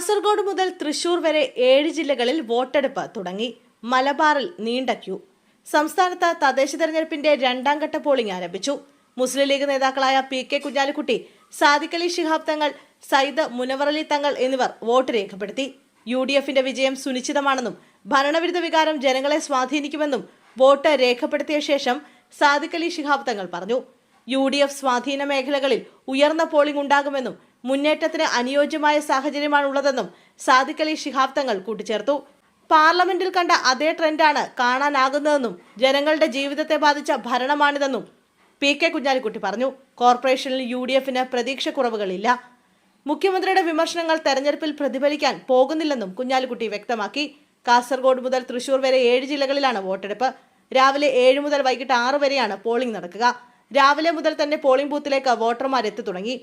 കാസർഗോഡ് മുതൽ തൃശൂർ വരെ 7 ജില്ലകളിൽ വോട്ടെടുപ്പ് തുടങ്ങി. മലബാറിൽ നീണ്ട ക്യൂ. സംസ്ഥാനത്ത് തദ്ദേശ തെരഞ്ഞെടുപ്പിന്റെ 2ാം ഘട്ട പോളിംഗ് ആരംഭിച്ചു. മുസ്ലിം ലീഗ് നേതാക്കളായ PK കുഞ്ഞാലിക്കുട്ടി, സാദിഖ് അലി ശിഹാബ് തങ്ങൾ, സയ്യിദ് മുനവർ അലി തങ്ങൾ എന്നിവർ വോട്ട് രേഖപ്പെടുത്തി. UDFന്റെ വിജയം സുനിശ്ചിതമാണെന്നും ഭരണവിരുദ്ധ വികാരം ജനങ്ങളെ സ്വാധീനിക്കുമെന്നും വോട്ട് രേഖപ്പെടുത്തിയ ശേഷം സാദിഖ് അലി ശിഹാബ് തങ്ങൾ പറഞ്ഞു. UDF സ്വാധീന മേഖലകളിൽ ഉയർന്ന പോളിംഗ് ഉണ്ടാകുമെന്നും മുന്നേറ്റത്തിന് അനുയോജ്യമായ സാഹചര്യമാണുള്ളതെന്നും സാദിഖ് അലി ശിഹാബ് തങ്ങൾ കൂട്ടിച്ചേർത്തു. പാർലമെന്റിൽ കണ്ട അതേ ട്രെൻഡാണ് കാണാനാകുന്നതെന്നും ജനങ്ങളുടെ ജീവിതത്തെ ബാധിച്ച ഭരണമാണിതെന്നും PK കുഞ്ഞാലിക്കുട്ടി പറഞ്ഞു. കോർപ്പറേഷനിൽ UDFന് പ്രതീക്ഷക്കുറവുകളില്ല. മുഖ്യമന്ത്രിയുടെ വിമർശനങ്ങൾ തെരഞ്ഞെടുപ്പിൽ പ്രതിഫലിക്കാൻ പോകുന്നില്ലെന്നും കുഞ്ഞാലിക്കുട്ടി വ്യക്തമാക്കി. കാസർഗോഡ് മുതൽ തൃശൂർ വരെ 7 ജില്ലകളിലാണ് വോട്ടെടുപ്പ്. രാവിലെ 7 മുതൽ വൈകിട്ട് 6 വരെയാണ് പോളിംഗ് നടക്കുക. രാവിലെ മുതൽ തന്നെ പോളിംഗ് ബൂത്തിലേക്ക് വോട്ടർമാർ എത്തി തുടങ്ങി.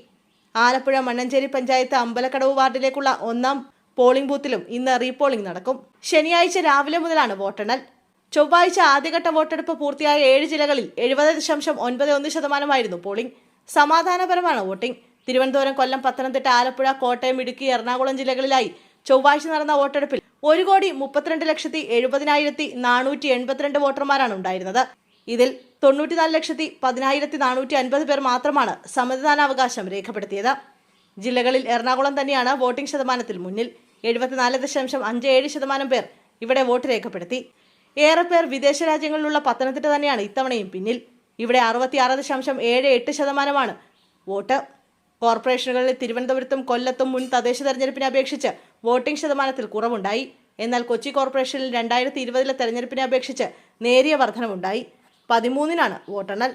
ആലപ്പുഴ മണ്ണഞ്ചേരി പഞ്ചായത്ത് അമ്പലക്കടവ് വാർഡിലേക്കുള്ള 1ാം പോളിംഗ് ബൂത്തിലും ഇന്ന് റീപോളിംഗ് നടക്കും. ശനിയാഴ്ച രാവിലെ മുതലാണ് വോട്ടെണ്ണൽ. ചൊവ്വാഴ്ച ആദ്യഘട്ട വോട്ടെടുപ്പ് പൂർത്തിയായ 7 ജില്ലകളിൽ 70.91% പോളിംഗ്. സമാധാനപരമാണ് വോട്ടിംഗ്. തിരുവനന്തപുരം, കൊല്ലം, പത്തനംതിട്ട, ആലപ്പുഴ, കോട്ടയം, ഇടുക്കി, എറണാകുളം ജില്ലകളിലായി ചൊവ്വാഴ്ച നടന്ന വോട്ടെടുപ്പിൽ 1,32,70,482 വോട്ടർമാരാണ് ഉണ്ടായിരുന്നത്. ഇതിൽ 94,10,450 പേർ മാത്രമാണ് സമ്മതിദാനാവകാശം രേഖപ്പെടുത്തിയത്. ജില്ലകളിൽ എറണാകുളം തന്നെയാണ് വോട്ടിംഗ് ശതമാനത്തിൽ മുന്നിൽ. 74.57% പേർ ഇവിടെ വോട്ട് രേഖപ്പെടുത്തി. ഏറെ പേർ വിദേശ രാജ്യങ്ങളിലുള്ള പത്തനംതിട്ട തന്നെയാണ് ഇത്തവണയും പിന്നിൽ. ഇവിടെ 66.78% വോട്ട്. കോർപ്പറേഷനുകളിൽ തിരുവനന്തപുരത്തും കൊല്ലത്തും മുൻ തദ്ദേശ തെരഞ്ഞെടുപ്പിനെ അപേക്ഷിച്ച് വോട്ടിംഗ് ശതമാനത്തിൽ കുറവുണ്ടായി. എന്നാൽ കൊച്ചി കോർപ്പറേഷനിൽ 2020 തെരഞ്ഞെടുപ്പിനെ അപേക്ഷിച്ച് നേരിയ വർധനവുണ്ടായി. 13-നാണ് വോട്ടെണ്ണൽ.